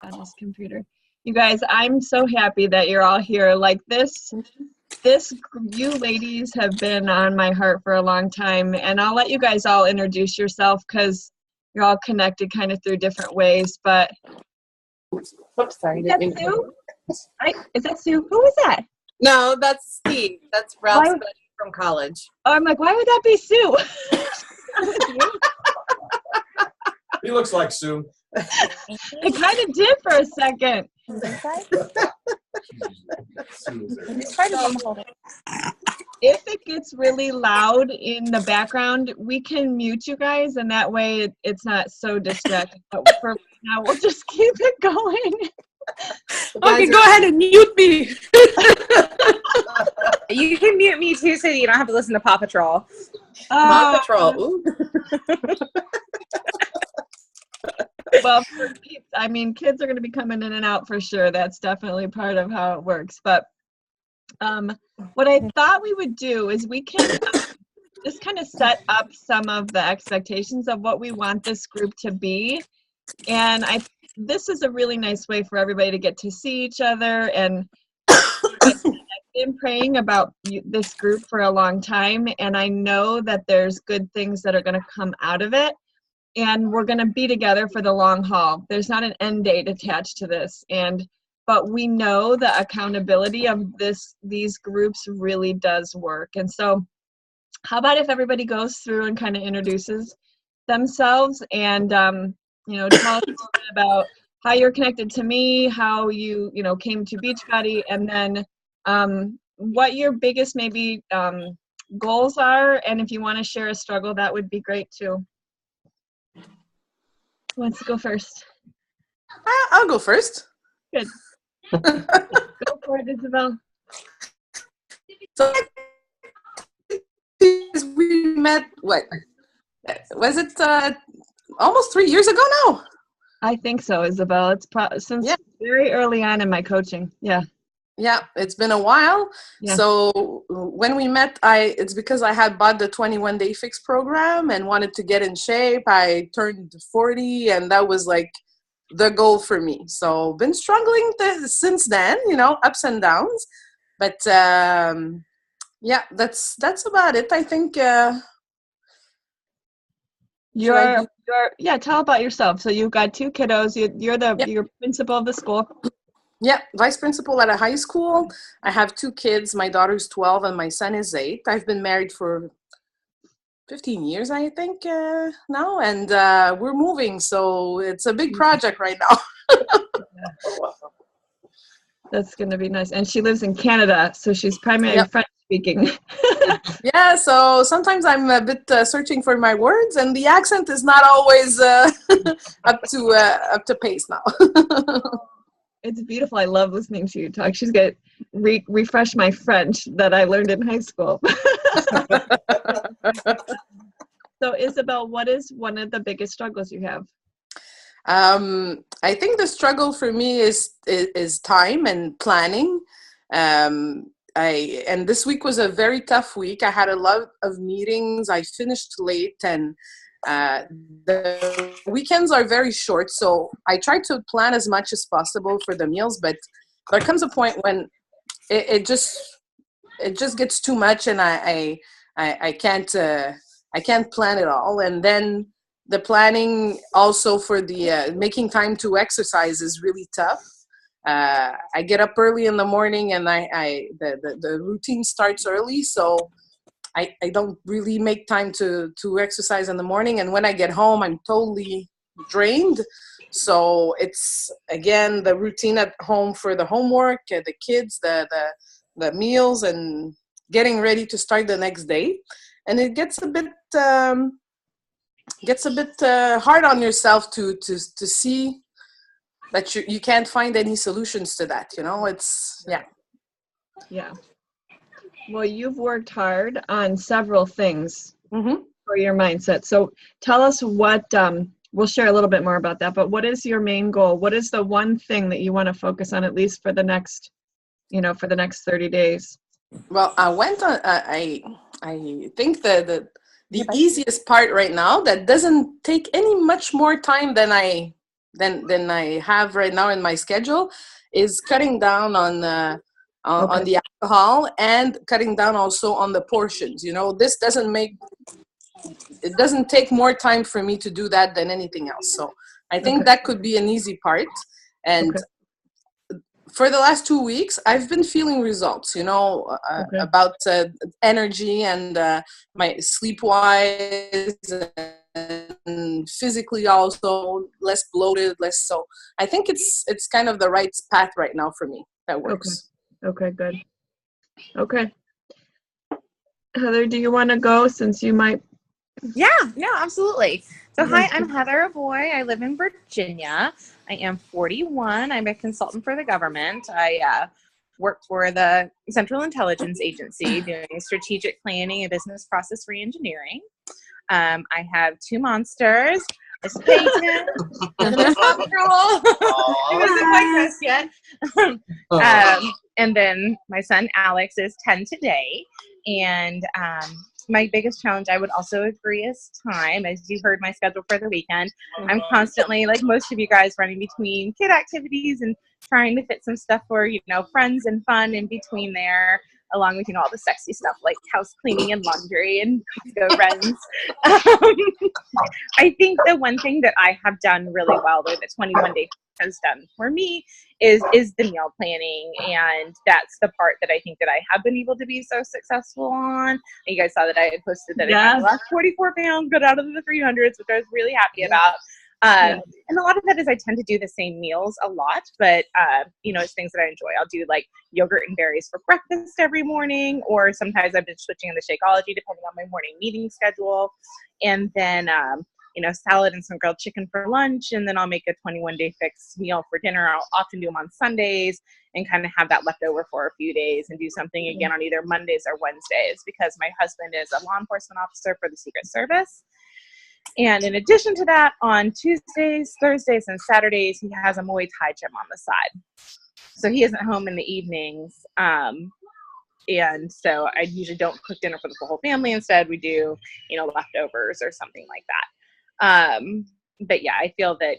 on this computer. You guys, I'm so happy that you're all here. Like you ladies have been on my heart for a long time, and I'll let you guys all introduce yourself because you're all connected kind of through different ways. But oops, sorry, is that Sue? Is that Sue? Who is that? No, that's Steve. That's Ralph's buddy from college. Oh, I'm like, why would that be Sue? He looks like Sue. It kind of did for a second. If it gets really loud in the background, we can mute you guys, and that way it's not so distracting. But for right now, we'll just keep it going. Okay, go ahead and mute me. You can mute me too, so you don't have to listen to Paw Patrol. Paw Patrol. Ooh. Well, kids are going to be coming in and out for sure. That's definitely part of how it works. But what I thought we would do is we can just kind of set up some of the expectations of what we want this group to be. And this is a really nice way for everybody to get to see each other. And I've been praying about this group for a long time, and I know that there's good things that are going to come out of it. And we're going to be together for the long haul. There's not an end date attached to this. But we know the accountability of these groups really does work. And so how about if everybody goes through and kind of introduces themselves and, tell us a little bit about how you're connected to me, how you came to Beachbody, and then what your biggest maybe goals are. And if you want to share a struggle, that would be great too. Who wants to go first? I'll go first. Good. Go for it, Isabel. So we met, what was it, almost 3 years ago now? I think so, Isabel. It's since very early on in my coaching. Yeah, it's been a while. Yeah. So when we met, it's because I had bought the 21-day fix program and wanted to get in shape. I turned 40, and that was like the goal for me. So been struggling since then, ups and downs. But that's about it. I think. Tell about yourself. So you've got 2 kiddos. You're principal of the school. Yeah, vice principal at a high school. I have 2 kids. My daughter's 12 and my son is 8. I've been married for 15 years, I think, now. And we're moving, so it's a big project right now. That's going to be nice. And she lives in Canada, so she's primarily French speaking. Yeah, so sometimes I'm a bit searching for my words, and the accent is not always up to pace now. It's beautiful. I love listening to you talk. She's got to refresh my French that I learned in high school. So, Isabel, what is one of the biggest struggles you have? I think the struggle for me is time and planning. And this week was a very tough week. I had a lot of meetings. I finished late, and the weekends are very short, so I try to plan as much as possible for the meals, but there comes a point when it just gets too much, and I can't plan it all. And then the planning also for the making time to exercise is really tough. I get up early in the morning, and the routine starts early, so I don't really make time to exercise in the morning. And when I get home, I'm totally drained. So it's, again, the routine at home for the homework, the kids, the meals, and getting ready to start the next day. And it gets a bit hard on yourself to see that you can't find any solutions to that. It's, Yeah. Well, you've worked hard on several things for your mindset. So tell us what, we'll share a little bit more about that, but what is your main goal? What is the one thing that you want to focus on, at least for the next 30 days? Well, I went on, I think the easiest part right now that doesn't take any much more time than I than I have right now in my schedule is cutting down on the alcohol and cutting down also on the portions. This doesn't take more time for me to do that than anything else. So I think that could be an easy part. And for the last 2 weeks, I've been feeling results, about energy and my sleep-wise and physically also less bloated, less so. I think it's kind of the right path right now for me that works. Okay, good. Okay. Heather, do you want to go since you might? Yeah, no, absolutely. So hi, I'm Heather Boy. I live in Virginia. I am 41. I'm a consultant for the government. I work for the Central Intelligence Agency doing strategic planning and business process reengineering. I have 2 monsters, a Peyton, and a Paw Patrol. He wasn't quite dressed yet. And then my son Alex is 10 today. And my biggest challenge, I would also agree, is time. As you heard my schedule for the weekend, I'm constantly, like most of you guys, running between kid activities and trying to fit some stuff for, friends and fun in between there, along with, all the sexy stuff like house cleaning and laundry and Costco runs. I think the one thing that I have done really well, though, the 21 Day has done for me is the meal planning, and that's the part that I think that I have been able to be so successful on. And you guys saw that I had posted that I lost 44 pounds, got out of the 300s, which I was really happy about. And a lot of that is I tend to do the same meals a lot, but it's things that I enjoy. I'll do like yogurt and berries for breakfast every morning, or sometimes I've been switching on the Shakeology depending on my morning meeting schedule. And then salad and some grilled chicken for lunch, and then I'll make a 21 Day fix meal for dinner. I'll often do them on Sundays and kind of have that left over for a few days and do something again on either Mondays or Wednesdays, because my husband is a law enforcement officer for the Secret Service. And in addition to that, on Tuesdays, Thursdays, and Saturdays, he has a Muay Thai gym on the side. So he isn't home in the evenings. And so I usually don't cook dinner for the whole family. Instead, we do, leftovers or something like that. But yeah, I feel that,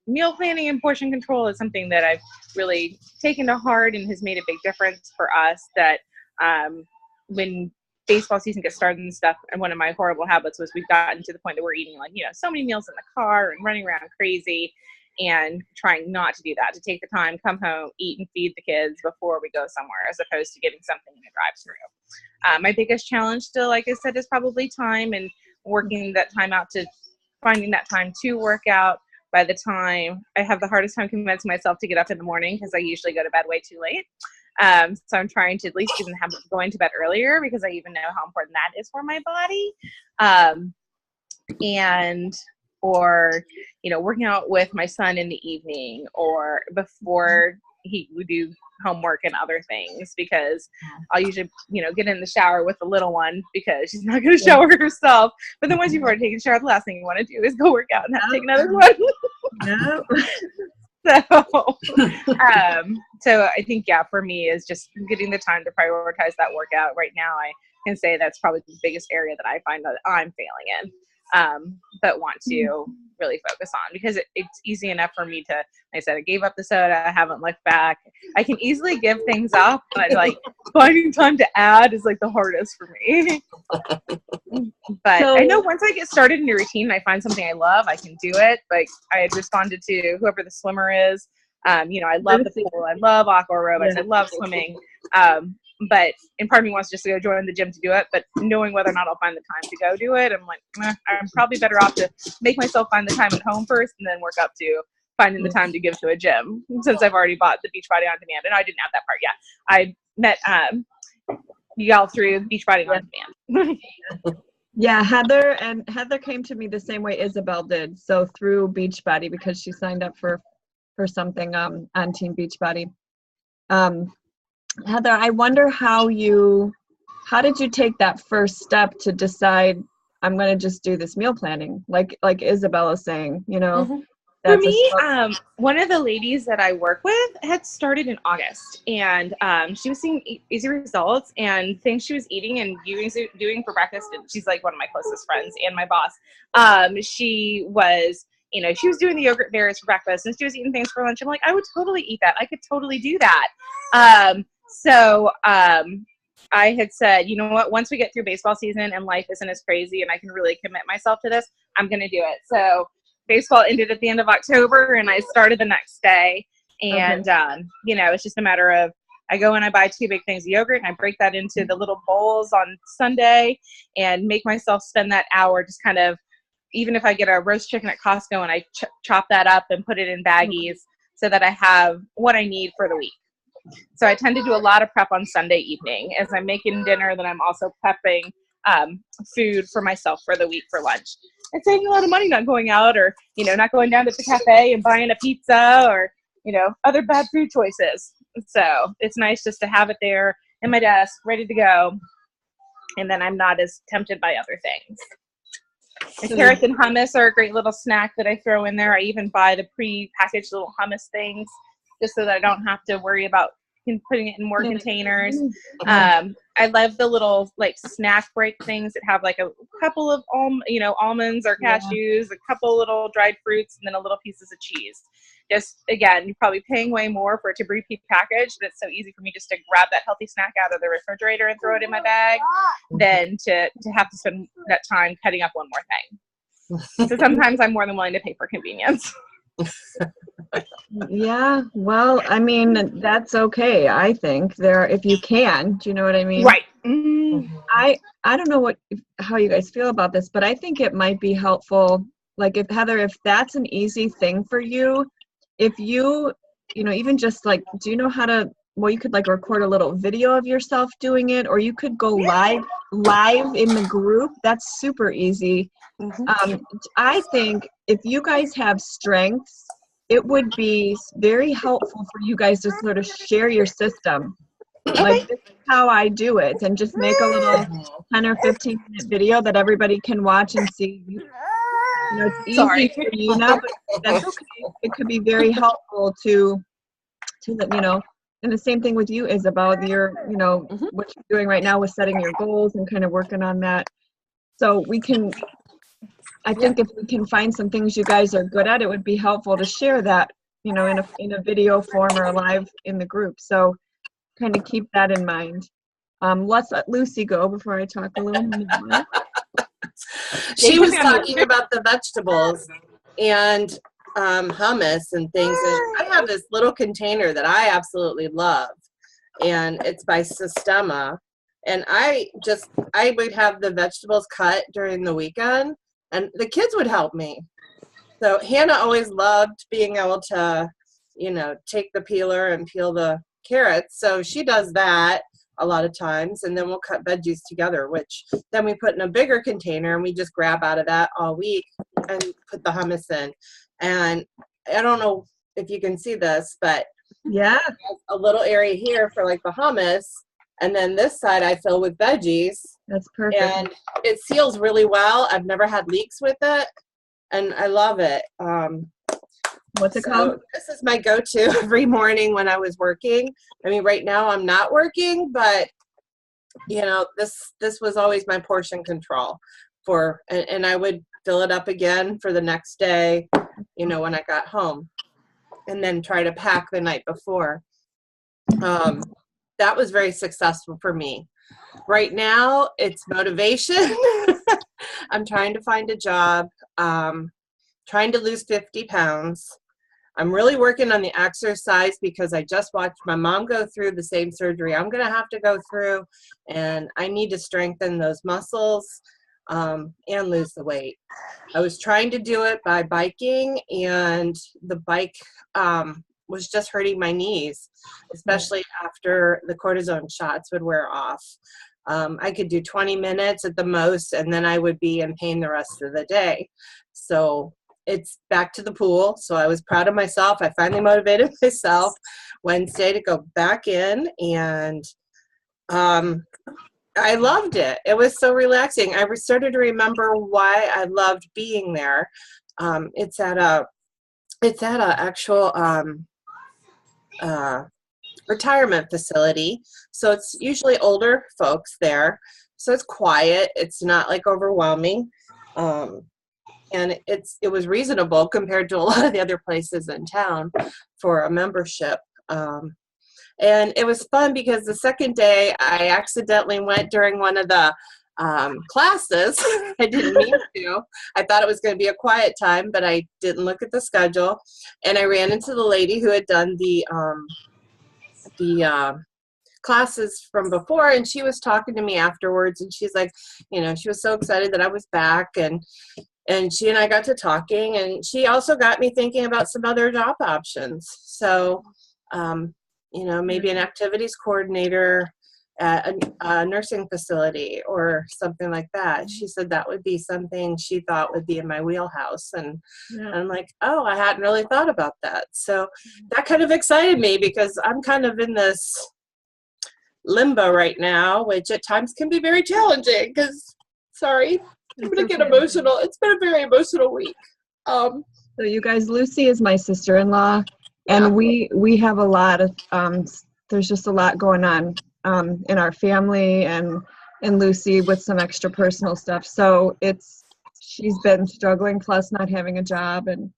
meal planning and portion control is something that I've really taken to heart and has made a big difference for us. That when baseball season gets started and stuff, and one of my horrible habits was we've gotten to the point that we're eating so many meals in the car and running around crazy, and trying not to do that, to take the time, come home, eat and feed the kids before we go somewhere, as opposed to getting something in a drive-through. My biggest challenge still, like I said, is probably time, and working that time out, to finding that time to work out. By the time I have the hardest time convincing myself to get up in the morning, because I usually go to bed way too late. So I'm trying to at least even have going to bed earlier, because I even know how important that is for my body. Or working out with my son in the evening, or before we do homework and other things, because I'll usually, get in the shower with the little one, because she's not going to shower herself. But then once you've already taken a shower, the last thing you want to do is go work out and have to take another one. So I think, for me, is just getting the time to prioritize that workout. Right now, I can say that's probably the biggest area that I find that I'm failing in. But want to really focus on, because it's easy enough for me to, like I said, I gave up the soda, I haven't looked back. I can easily give things up, but finding time to add is the hardest for me. But I know once I get started in a routine, I find something I love, I can do it. Like I had responded to whoever the swimmer is. I love the pool, I love aqua aerobics, I love swimming. But part of me wants just to go join the gym to do it, but knowing whether or not I'll find the time to go do it, I'm like, I'm probably better off to make myself find the time at home first, and then work up to finding the time to give to a gym, since I've already bought the Beachbody On Demand. And I didn't have that part yet. I met y'all through Beachbody On Demand. Yeah, Heather came to me the same way Isabel did. So through Beachbody, because she signed up for something on Team Beachbody. Heather, I wonder how did you take that first step to decide, I'm going to just do this meal planning, like Isabella saying, For me, one of the ladies that I work with had started in August, and she was seeing easy results, and things she was eating and doing for breakfast. And she's like one of my closest friends and my boss. She was you know, she was doing the yogurt berries for breakfast and she was eating things for lunch. I'm like, I would totally eat that. I could totally do that. I had said, you know what, once we get through baseball season and life isn't as crazy and I can really commit myself to this, I'm going to do it. So baseball ended at the end of October and I started the next day. And, you know, it's just a matter of, I go and I buy 2 big things of yogurt and I break that into the little bowls on Sunday and make myself spend that hour just kind of, even if I get a roast chicken at Costco and I chop that up and put it in baggies so that I have what I need for the week. So I tend to do a lot of prep on Sunday evening as I'm making dinner. Then I'm also prepping food for myself for the week for lunch. And saving a lot of money not going out or, you know, not going down to the cafe and buying a pizza or, you know, other bad food choices. So it's nice just to have it there in my desk, ready to go. And then I'm not as tempted by other things. And carrots and hummus are a great little snack that I throw in there. I even buy the pre-packaged little hummus things just so that I don't have to worry about putting it in more containers. I love the little like snack break things that have like a couple of almonds or cashews, a couple little dried fruits, and then a little pieces of cheese. Just again, you're probably paying way more for it to be pre-packaged, but it's so easy for me just to grab that healthy snack out of the refrigerator and throw it in my bag than to have to spend that time cutting up one more thing. So sometimes I'm more than willing to pay for convenience. Yeah, well, I mean, that's okay. I think if you can, do you know what I mean? Right. I don't know how you guys feel about this, but I think it might be helpful. Like if Heather, if that's an easy thing for you, if you know, even just like, do you know how to, well, you could like record a little video of yourself doing it, or you could go live in the group. That's super easy. I think if you guys have strengths, it would be very helpful for you guys to sort of share your system. Like, this is how I do it, and just make a little 10 or 15-minute video that everybody can watch and see. You know, it's easy for you now, but that's okay. It could be very helpful to you know, and the same thing with you is about your, you know, what you're doing right now with setting your goals and kind of working on that. So I think if we can find some things you guys are good at, it would be helpful to share that, you know, in a video form or live in the group. So kind of keep that in mind. Let's let Lucy go before I talk a little more. She was talking about the vegetables and hummus and things. And I have this little container that I absolutely love, and it's by Sistema. And I would have the vegetables cut during the weekend, and the kids would help me. So Hannah always loved being able to, you know, take the peeler and peel the carrots. So she does that a lot of times, and then we'll cut veggies together, which then we put in a bigger container and we just grab out of that all week and put the hummus in. And I don't know if you can see this, but yeah, a little area here for like the hummus, and then this side I fill with veggies. That's perfect. And it seals really well. I've never had leaks with it, and I love it. What's it called? This is my go-to every morning when I was working. I mean, right now I'm not working, but you know, this was always my portion control and I would fill it up again for the next day, you know, when I got home, and then try to pack the night before. That was very successful for me. Right now, it's motivation. I'm trying to find a job, trying to lose 50 pounds. I'm really working on the exercise because I just watched my mom go through the same surgery I'm going to have to go through, and I need to strengthen those muscles and lose the weight. I was trying to do it by biking, and the bike was just hurting my knees, especially after the cortisone shots would wear off. I could do 20 minutes at the most, and then I would be in pain the rest of the day. So it's back to the pool. So I was proud of myself. I finally motivated myself Wednesday to go back in, and I loved it. It was so relaxing. I started to remember why I loved being there. It's at a actual retirement facility. So it's usually older folks there. So it's quiet. It's not like overwhelming. and it was reasonable compared to a lot of the other places in town for a membership. And it was fun because the second day I accidentally went during one of the classes. I didn't mean to. I thought it was going to be a quiet time, but I didn't look at the schedule, and I ran into the lady who had done the classes from before, and she was talking to me afterwards, and she's like, she was so excited that I was back, and she and I got to talking, and she also got me thinking about some other job options. So, maybe an activities coordinator at a nursing facility or something like that. She said that would be something she thought would be in my wheelhouse. And I'm like, oh, I hadn't really thought about that. So that kind of excited me because I'm kind of in this limbo right now, which at times can be very challenging because, sorry, I'm going to get emotional. It's been a very emotional week. So you guys, Lucy is my sister-in-law, and we have a lot of, there's just a lot going on in our family and Lucy with some extra personal stuff. So she's been struggling, plus not having a job, and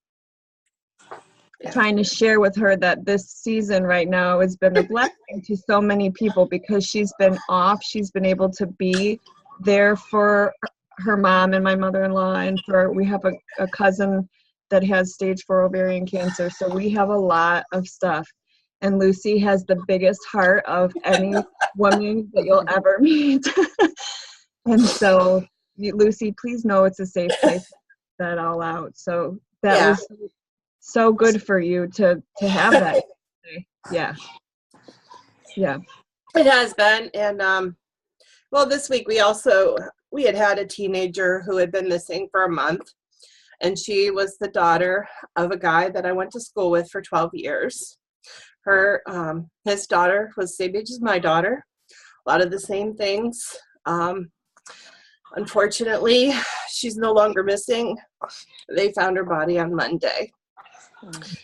trying to share with her that this season right now has been a blessing to so many people because she's been off. She's been able to be there for her mom and my mother-in-law, and we have a cousin that has stage 4 ovarian cancer. So we have a lot of stuff. And Lucy has the biggest heart of any woman that you'll ever meet. And so, Lucy, please know it's a safe place to get that all out. So that was so good for you to have that. Yeah. It has been. And, this week we had a teenager who had been missing for a month. And she was the daughter of a guy that I went to school with for 12 years. His daughter was the same age as my daughter. A lot of the same things. Unfortunately, she's no longer missing. They found her body on Monday.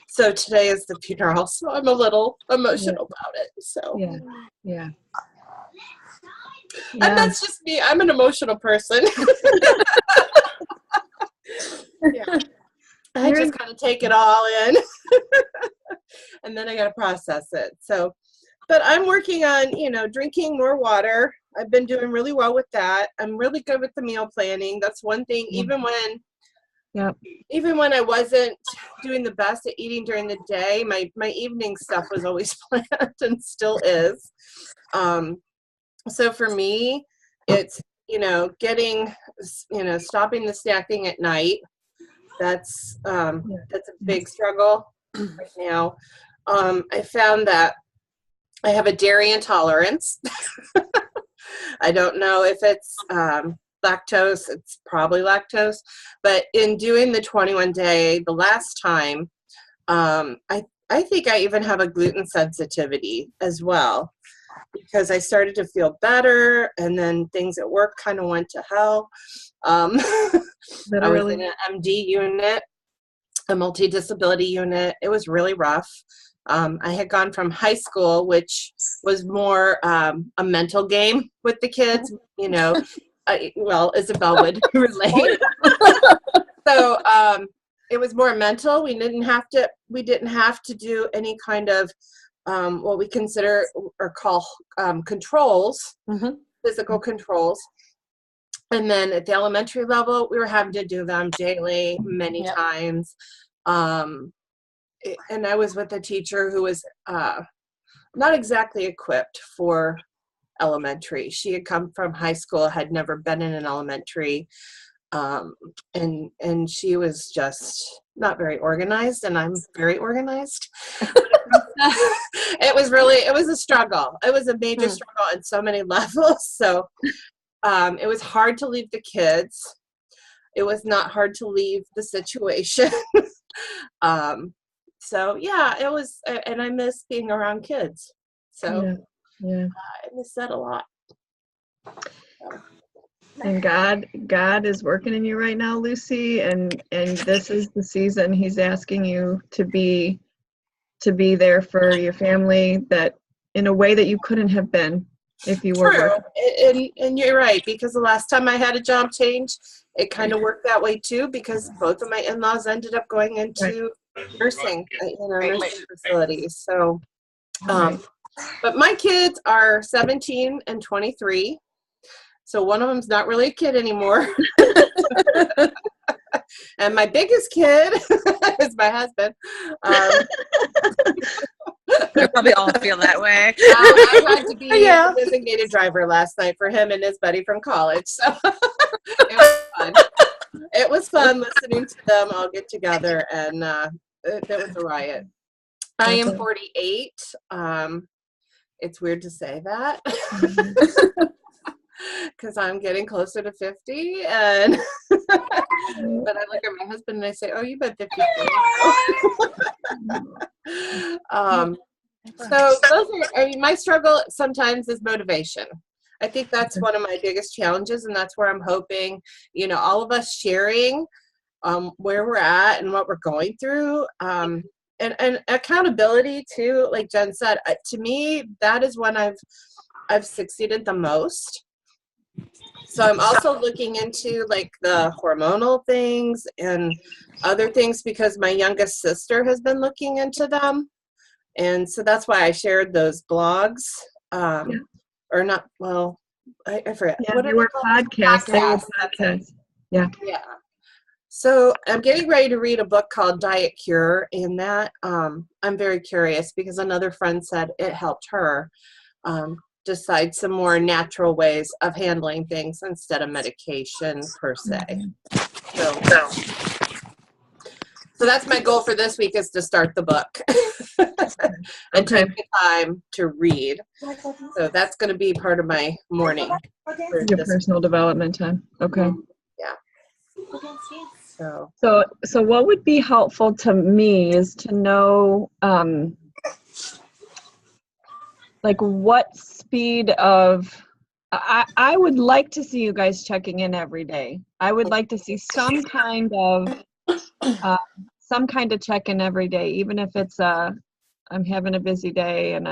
So today is the funeral, so I'm a little emotional about it. So yeah. And that's just me. I'm an emotional person. I just kind of take it all in. And then I got to process it. So, but I'm working on, drinking more water. I've been doing really well with that. I'm really good with the meal planning. That's one thing, even when I wasn't doing the best at eating during the day, my evening stuff was always planned and still is. So for me, it's, stopping the snacking at night. That's a big struggle right now. I found that I have a dairy intolerance. I don't know if it's lactose. It's probably lactose. But in doing the 21-day, the last time, I think I even have a gluten sensitivity as well, because I started to feel better, and then things at work kind of went to hell. I was in an MD unit, a multidisability unit. It was really rough. I had gone from high school, which was more a mental game with the kids, Isabel would relate. So it was more mental. We didn't have to do any kind of what we consider or call controls, physical controls. And then at the elementary level, we were having to do them daily, many times. And I was with a teacher who was not exactly equipped for elementary. She had come from high school, had never been in an elementary, and she was just not very organized, and I'm very organized. It was a struggle. It was a major struggle on so many levels. So it was hard to leave the kids. It was not hard to leave the situation. So it was, and I miss being around kids. So I miss that a lot. And God is working in you right now, Lucy, and this is the season He's asking you to be there for your family, that in a way that you couldn't have been if you were True, working. and you're right, because the last time I had a job change, it kind of worked that way too, because both of my in-laws ended up going into nursing, nursing facilities. So, Right. but my kids are 17 and 23. So one of them's not really a kid anymore. And my biggest kid is my husband. We probably all feel that way. I had to be Yeah. the designated driver last night for him and his buddy from college. So it was fun. It was fun listening to them all get together, and it was a riot. I am 48. It's weird to say that because I'm getting closer to 50, and but I look at my husband and I say, "Oh, you've been 54." So those are, my struggle sometimes is motivation. I think that's one of my biggest challenges, and that's where I'm hoping, all of us sharing where we're at and what we're going through, and accountability too. Like Jen said, to me, that is when I've succeeded the most. So I'm also looking into like the hormonal things and other things because my youngest sister has been looking into them. And so that's why I shared those blogs, or not, well, I forget. Yeah, What they are were called? podcasts. They were Podcasts, that's it. podcasts. Yeah. Yeah. So I'm getting ready to read a book called Diet Cure, and that I'm very curious because another friend said it helped her decide some more natural ways of handling things instead of medication per se. So that's my goal for this week, is to start the book and take the time to read. So that's going to be part of my morning. Your personal development time. Okay. Yeah. So what would be helpful to me is to know, like what speed of, I would like to see you guys checking in every day. I would like to see some kind of check-in every day, even if it's I'm having a busy day and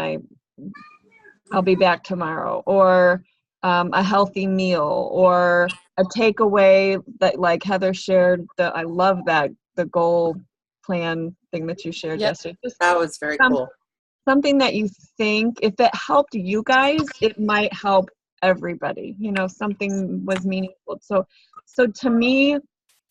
I'll be back tomorrow, or a healthy meal, or a takeaway that, like Heather shared, that I love that, the goal plan thing that you shared yesterday. Just that was very cool. Something that you think, if it helped you guys, it might help everybody. Something was meaningful. So to me,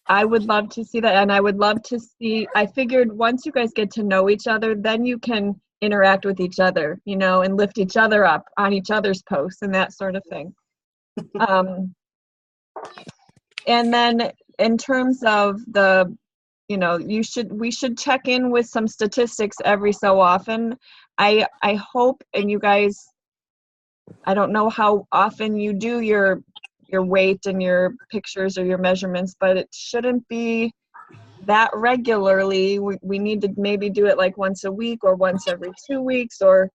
I would love to see that, and I would love to see, I figured once you guys get to know each other, then you can interact with each other, and lift each other up on each other's posts and that sort of thing. And then in terms of the, we should check in with some statistics every so often. I hope, and you guys, I don't know how often you do your weight and your pictures or your measurements, but it shouldn't be that regularly. We need to maybe do it like once a week or once every 2 weeks, or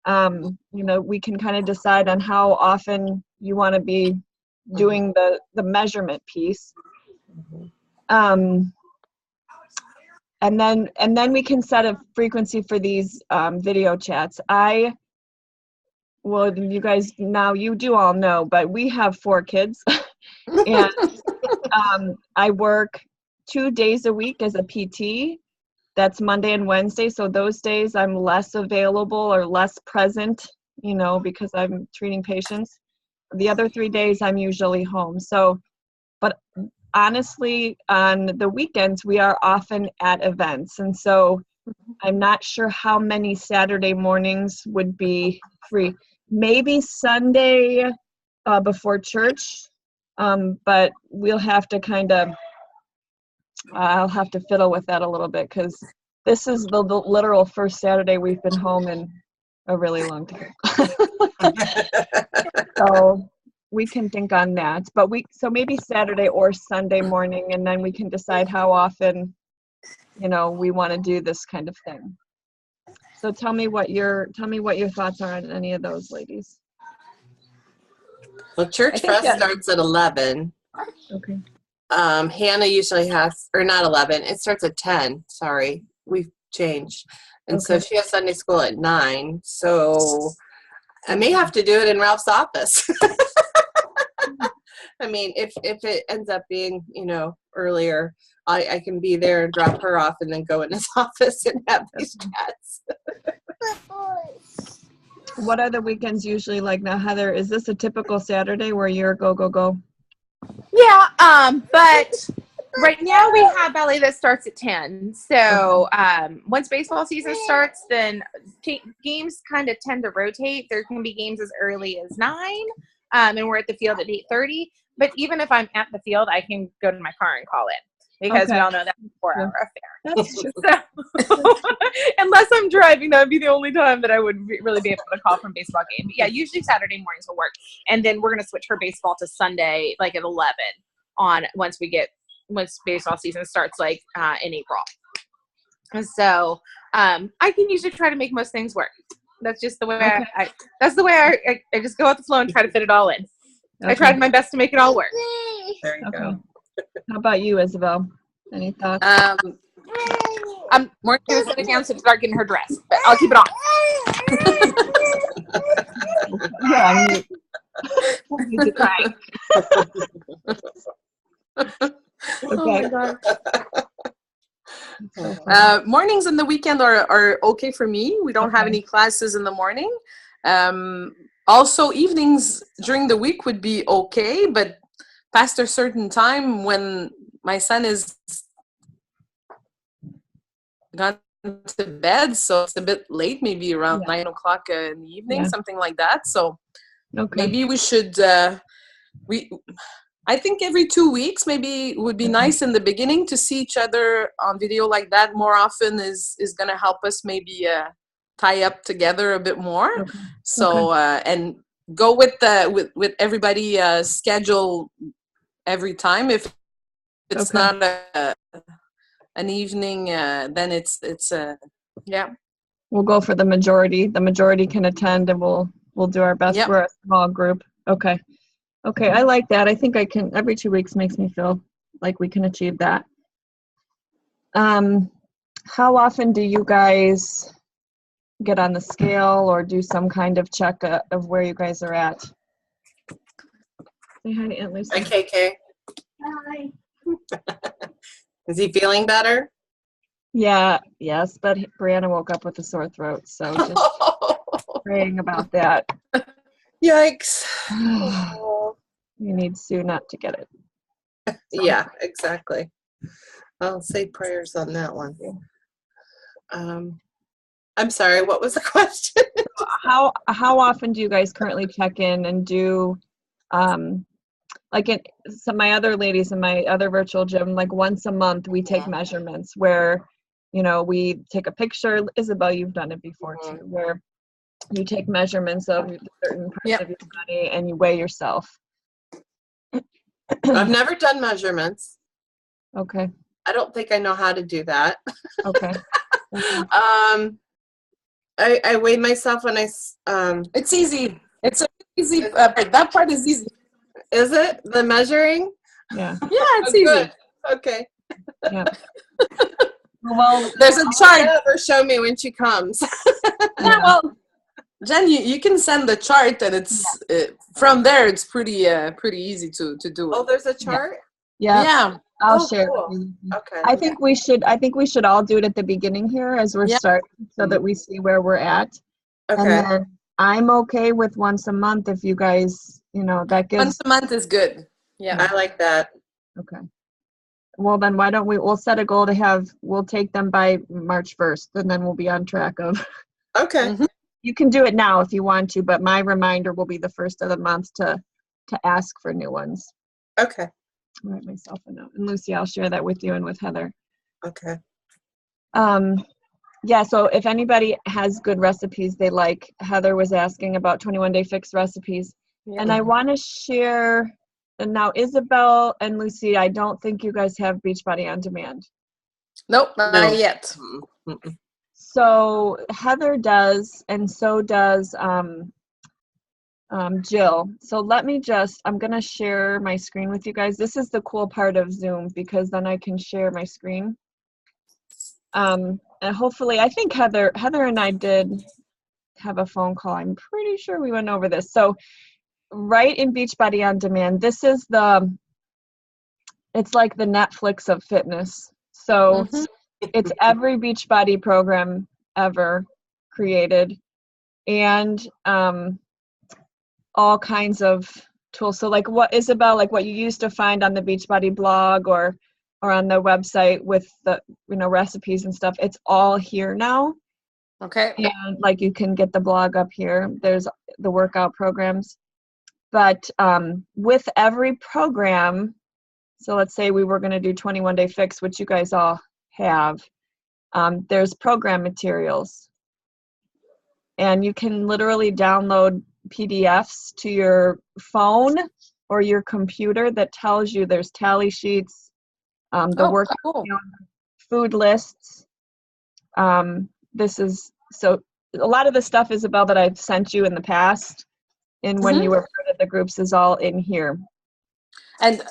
we can kind of decide on how often you want to be doing the measurement piece. And then we can set a frequency for these video chats. Well, you guys, now you do all know, but we have 4 kids. And I work 2 days a week as a PT. That's Monday and Wednesday. So those days I'm less available or less present, because I'm treating patients. The other 3 days I'm usually home. So, but honestly, on the weekends, we are often at events. And so I'm not sure how many Saturday mornings would be free. Maybe Sunday before church, but we'll have to I'll have to fiddle with that a little bit, because this is the literal first Saturday we've been home in a really long time. So we can think on that, but so maybe Saturday or Sunday morning, and then we can decide how often, we want to do this kind of thing. So tell me what your thoughts are on any of those, ladies. Well, Church Fest starts at 11. Okay. Hannah usually has, or not 11, it starts at 10. Sorry, we've changed. And so she has Sunday school at 9. So I may have to do it in Ralph's office. I mean, if it ends up being, earlier, I can be there and drop her off and then go in his office and have these chats. What are the weekends usually like now, Heather? Is this a typical Saturday where you're go, go, go? Yeah, but right now we have ballet that starts at 10. So once baseball season starts, then games kind of tend to rotate. There can be games as early as 9, and we're at the field at 8:30. But even if I'm at the field, I can go to my car and call in because we all know that's a 4-hour affair. That's true. So unless I'm driving, that would be the only time that I would really be able to call from baseball game. But yeah, usually Saturday mornings will work. And then we're going to switch her baseball to Sunday, like at 11 once baseball season starts, like in April. And so I can usually try to make most things work. That's just the way I just go with the flow and try to fit it all in. Okay. I tried my best to make it all work. There you go. How about you, Isabel? Any thoughts? I'm more going to sit down to start getting her dressed, but I'll keep it on. Yeah, I need to cry. Oh my God. Mornings and the weekend are okay for me. We don't have any classes in the morning. Also, evenings during the week would be okay, but past a certain time when my son is gone to bed, so it's a bit late, maybe around 9 o'clock in the evening, something like that. So maybe we should, I think every 2 weeks maybe would be nice in the beginning to see each other on video like that more often is going to help us maybe tie up together a bit more. So and go with everybody schedule every time. If it's not an evening, then it's we'll go for the majority can attend, and we'll do our best. We're a small group. Okay, I like that. I think I can, every 2 weeks makes me feel like we can achieve that. How often do you guys get on the scale or do some kind of check of where you guys are at? Say hi to Aunt Lucy. Hi, KK. Hi. Is he feeling better? Yeah, yes, but Brianna woke up with a sore throat, so just praying about that. Yikes. You need Sue not to get it. Yeah, exactly. I'll say prayers on that one. I'm sorry, what was the question? How often do you guys currently check in and do like in some my other ladies in my other virtual gym, like once a month we take measurements where we take a picture. Isabel, you've done it before too, where you take measurements of certain parts of your body and you weigh yourself. I've never done measurements. Okay. I don't think I know how to do that. Okay. I weigh myself when it's easy. It's easy. That part is easy. Is it the measuring? Yeah. Yeah, it's easy. Good. Okay. Yeah. Well, there's a chart. Have her show me when she comes. Yeah, well, Jen, you can send the chart, and it's from there. It's pretty easy to do. Oh, there's a chart. Yeah. I'll share. Cool. Okay. I think we should all do it at the beginning here as we're starting, so that we see where we're at. Okay. And then I'm okay with once a month if you guys, that gives. Once a month is good. Yeah. I like that. Okay. Well, then why don't we'll set a goal we'll take them by March 1st, and then we'll be on track of. Okay. Mm-hmm. You can do it now if you want to, but my reminder will be the first of the month to ask for new ones. Okay. I'll write myself a note. And Lucy, I'll share that with you and with Heather. Okay. Yeah, so if anybody has good recipes they like, Heather was asking about 21-day fix recipes. Yeah. And I want to share, and now Isabel and Lucy, I don't think you guys have Beachbody On Demand. Nope, not yet. Mm-mm. So Heather does, and so does Jill. So I'm going to share my screen with you guys. This is the cool part of Zoom, because then I can share my screen. And hopefully, I think Heather and I did have a phone call. I'm pretty sure we went over this. So right in Beachbody On Demand, this is it's like the Netflix of fitness. So it's every Beachbody program ever created, and all kinds of tools. So like what Isabel, like what you used to find on the Beachbody blog or on the website with the recipes and stuff, it's all here now. Okay. And like you can get the blog up here. There's the workout programs. But with every program, so let's say we were going to do 21 Day Fix, which you guys all have, there's program materials. And you can literally download PDFs to your phone or your computer that tells you there's tally sheets, the workout, cool. food lists. This is, so a lot of the stuff, Isabel, that I've sent you in the past and when you were part of the groups is all in here. And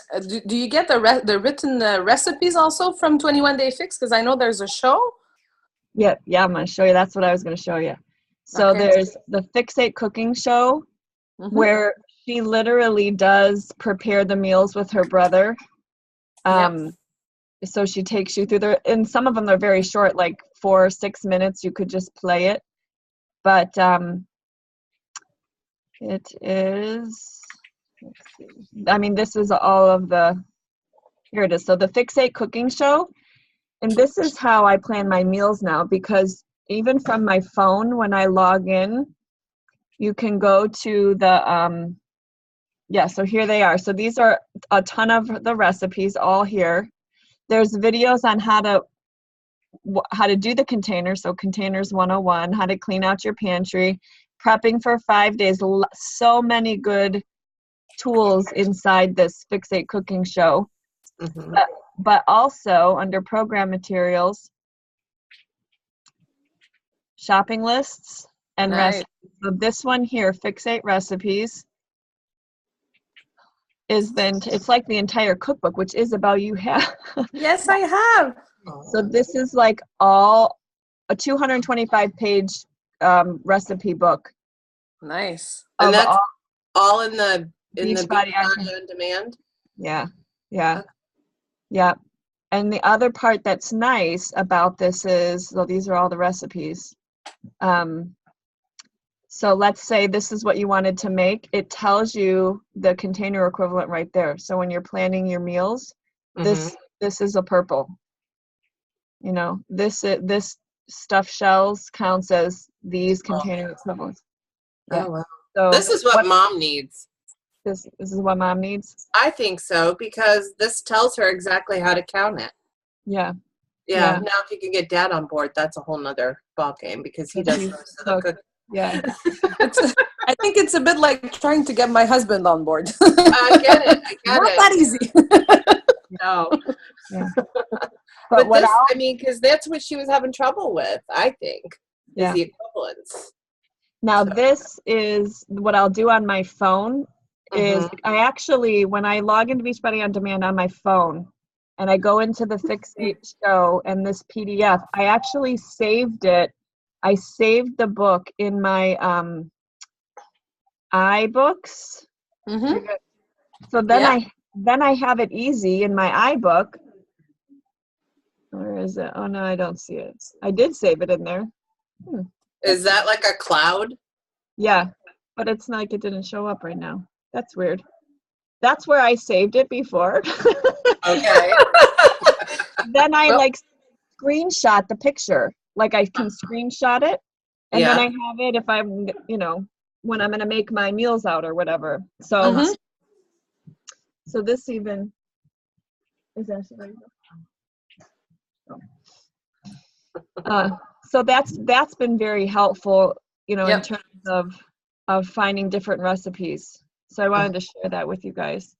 do you get the written recipes also from 21 Day Fix? Because I know there's a show. Yeah, I'm going to show you. That's what I was going to show you. So Okay. there's the Fixate cooking show where she literally does prepare the meals with her brother. So she takes you through there, and some of them are very short, like 4 or 6 minutes. You could just play it. But it is, let's see. I mean, this is all of here it is. So the Fixate cooking show, and this is how I plan my meals now, because even from my phone, when I log in, you can go to the, so here they are. So these are a ton of the recipes all here. There's videos on how to do the containers. So Containers 101, how to clean out your pantry, prepping for 5 days. So many good tools inside this Fixate cooking show. But also under program materials, shopping lists and recipes. So this one here, Fixate recipes, is it's like the entire cookbook, which Isabel, you have. Yes, I have. So this is like a 225-page recipe book. Nice. And that's all in the Beachbody On Demand? Yeah. And the other part that's nice about this is, so these are all the recipes. So let's say this is what you wanted to make. It tells you the container equivalent right there. So when you're planning your meals, this is a purple. This stuffed shells counts as these container equivalents. Yeah. Oh, wow. So this is what mom needs. This is what mom needs? I think so, because this tells her exactly how to count it. Yeah. Now if you can get dad on board, that's a whole nother ball game, because he does most of the cooking. Yeah. I think it's a bit like trying to get my husband on board. I get it. Not that easy. No. Yeah. But this, because that's what she was having trouble with, I think, is the equivalence. Now, this is what I'll do on my phone is I actually, when I log into Beachbody On Demand on my phone and I go into the Fixate show and this PDF, I actually saved it. I saved the book in my iBooks. So then I have it easy in my iBook. Where is it? Oh, no, I don't see it. I did save it in there. Is that like a cloud? Yeah, but it's not like it didn't show up right now. That's weird. That's where I saved it before. Okay. Then I screenshot the picture. Like I can screenshot it. And then I have it if I'm, when I'm going to make my meals out or whatever. So, so this even is actually. So that's been very helpful, in terms of finding different recipes. So I wanted to share that with you guys.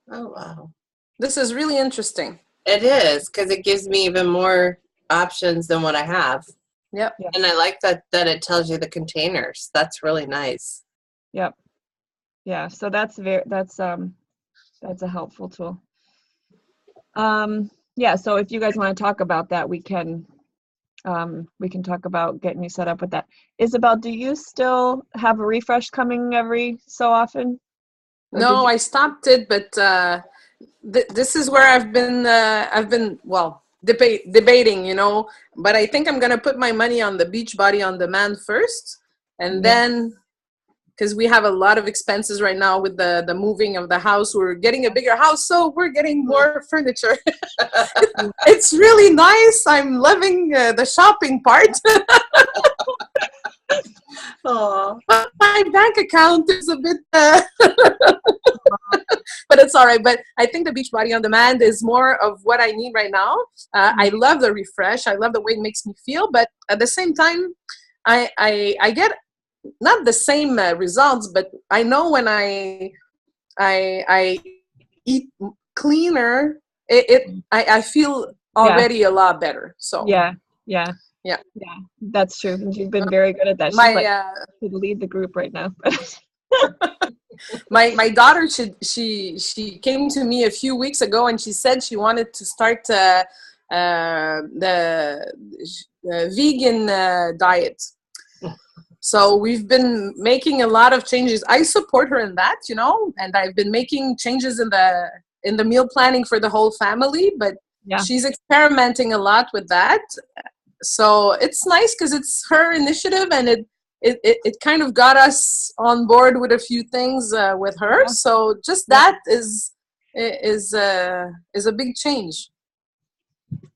Oh, wow. This is really interesting. It is, because it gives me even more options than what I have. Yep. And I like that it tells you the containers. That's really nice. Yep. Yeah. So that's a helpful tool. Yeah. So if you guys want to talk about that, we can we can talk about getting you set up with that. Isabel, do you still have a refresh coming every so often? Or No, did you- I stopped it, but this is where I've been well debating, you know. But I think I'm gonna put my money on the Beachbody On Demand first, and Yeah. then because we have a lot of expenses right now with the moving of the house. We're getting a bigger house, so we're getting more furniture. It's really nice. I'm loving the shopping part. Aw. My bank account is a bit, but it's all right. But I think the Beachbody On Demand is more of what I need right now. I love the refresh. I love the way it makes me feel. But at the same time, I get not the same results, but I know when I eat cleaner, I feel already a lot better. So Yeah. That's true. You've been very good at that. She's my like to lead the group right now. my daughter she came to me a few weeks ago and she said she wanted to start the vegan diet. So we've been making a lot of changes. I support her in that, you know, and I've been making changes in the meal planning for the whole family, but Yeah. she's experimenting a lot with that. So it's nice because it's her initiative, and it kind of got us on board with a few things with her. Yeah. So just that is a big change.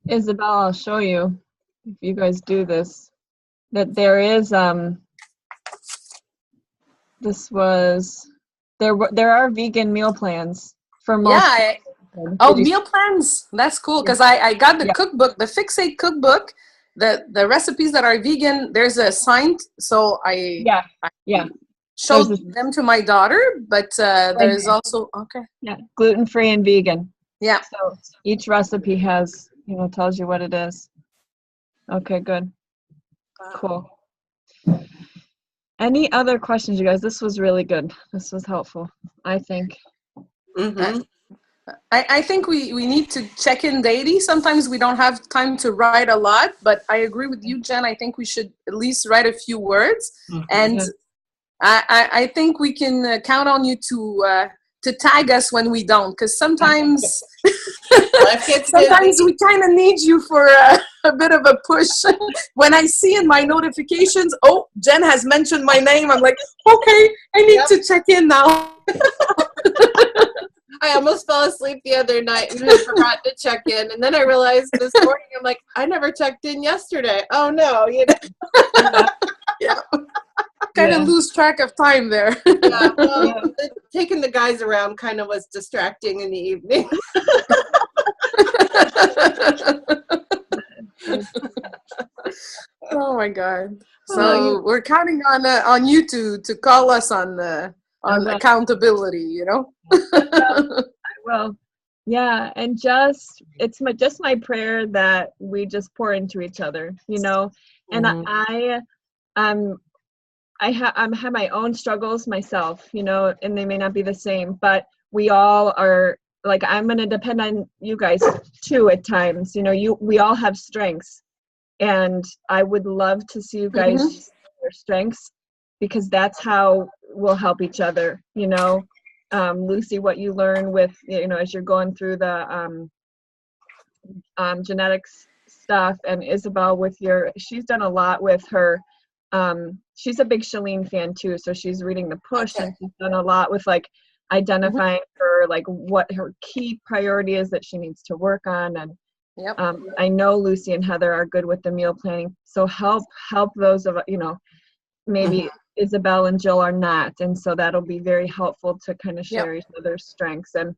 Isabel, I'll show you if you guys do this. That there is there are vegan meal plans for most. Yeah. people. Oh, Did you- meal plans. That's cool because I got the Yeah. cookbook, the Fixate cookbook, the recipes that are vegan. There's a sign, so I Yeah. showed There's a- them to my daughter. But there's here. also Yeah, gluten-free and vegan. Yeah. So each recipe has, tells you what it is. Okay, good. Cool. Any other questions, you guys? This was really good. This was helpful, I think. Mhm. I think we need to check in daily. Sometimes we don't have time to write a lot, but I agree with you, Jen. I think we should at least write a few words. And Yeah. I think we can count on you to tag us when we don't, because sometimes Life gets sometimes busy. we kind of need you for a bit of a push. When I see in my notifications, oh, Jen has mentioned my name, I'm like, okay, I need Yep. to check in now. I almost fell asleep the other night and had forgotten to check in. And then I realized this morning, I'm like, I never checked in yesterday. Oh no, Kind of Yeah. lose track of time there. Yeah, well, taking the guys around kind of was distracting in the evening. Oh my God! Well, So we're counting on you to call us on will. accountability. You know. Well, yeah, and it's my prayer that we just pour into each other, And Mhm. I have my own struggles myself, and they may not be the same, but we all are, like, I'm going to depend on you guys too at times. We all have strengths, and I would love to see you guys Mhm. see your strengths, because that's how we'll help each other. Lucy, what you learn with, as you're going through the genetics stuff, and Isabel she's done a lot with her. She's a big Shalene fan too, so she's reading The Push, Okay. and she's done a lot with like identifying her, like what her key priority is that she needs to work on. And Yep. I know Lucy and Heather are good with the meal planning, so help those of maybe Isabel and Jill are not, and so that'll be very helpful to kind of share each other's strengths. And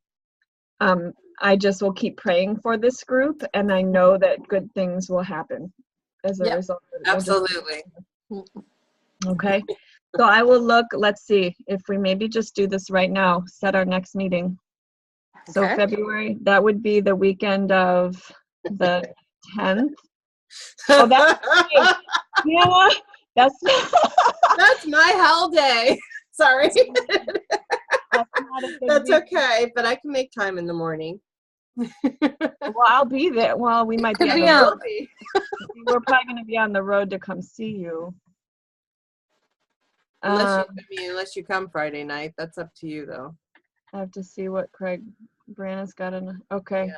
I just will keep praying for this group, and I know that good things will happen as a Yep. result. We'll just- Absolutely. Okay, so I will look. Let's see if we maybe just do this right now. Set our next meeting. So Okay. February, that would be the weekend of the 10th. Oh, that's yeah, that's That's my hell day. Sorry. that's not a good That's week. okay, but I can make time in the morning. Well, I'll be there. Well, we might be on the Yeah. road. We're probably going to be on the road to come see you. Unless you come Friday night, that's up to you though. I have to see what Craig Brana's got in. Okay.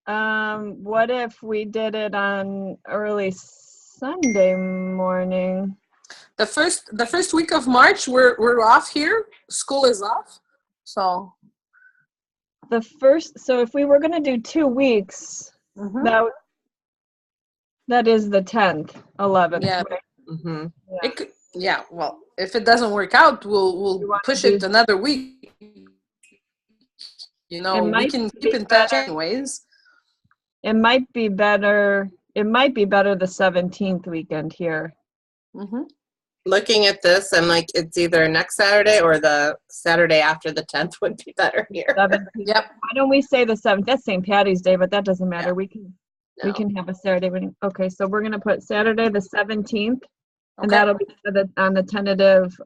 What if we did it on early Sunday morning? The first week of March, we're off here. School is off, so. So if we were going to do 2 weeks, that is the 10th, 11th. Yeah. Right? Mm-hmm. It could, yeah. Well, if it doesn't work out, we'll wanna push do- it another week. You know, It we might can be keep in touch better. anyways. It might be better. It might be better the 17th weekend here. Mm-hmm. Looking at this, I'm like, it's either next Saturday or the Saturday after the 10th would be better here. 17th. Yep. Why don't we say the 7th? That's St. Patty's Day, but that doesn't matter. Yeah. We can No. have a Saturday morning. Okay, so we're gonna put Saturday the 17th, and Okay. that'll be on the tentative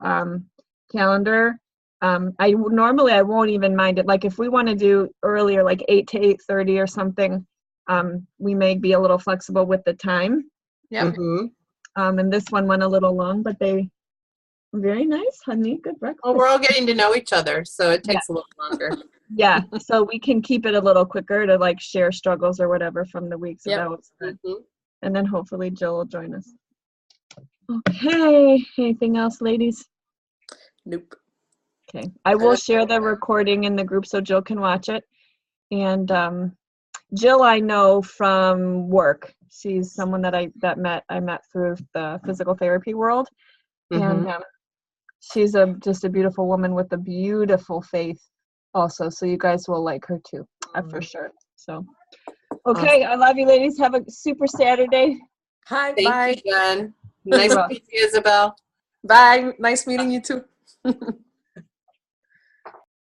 calendar. I won't even mind it. Like if we want to do earlier, like 8 to 8:30 or something, we may be a little flexible with the time. Yep. Mm-hmm. And this one went a little long, but they very nice, honey. Good breakfast. Well, we're all getting to know each other, so it takes a little longer. Yeah, so we can keep it a little quicker to like share struggles or whatever from the week. So Yep. that was good. Mhm. And then hopefully Jill will join us. Okay, anything else, ladies? Nope. Okay, I will share the recording in the group so Jill can watch it. And Jill, I know from work. She's someone that I met through the physical therapy world, and she's just a beautiful woman with a beautiful faith, also. So you guys will like her too, for sure. So, okay, I love you, ladies. Have a super Saturday. Hi. Thank Bye. you, Jen. Nice to meet you, Isabel. Bye. Nice meeting you too.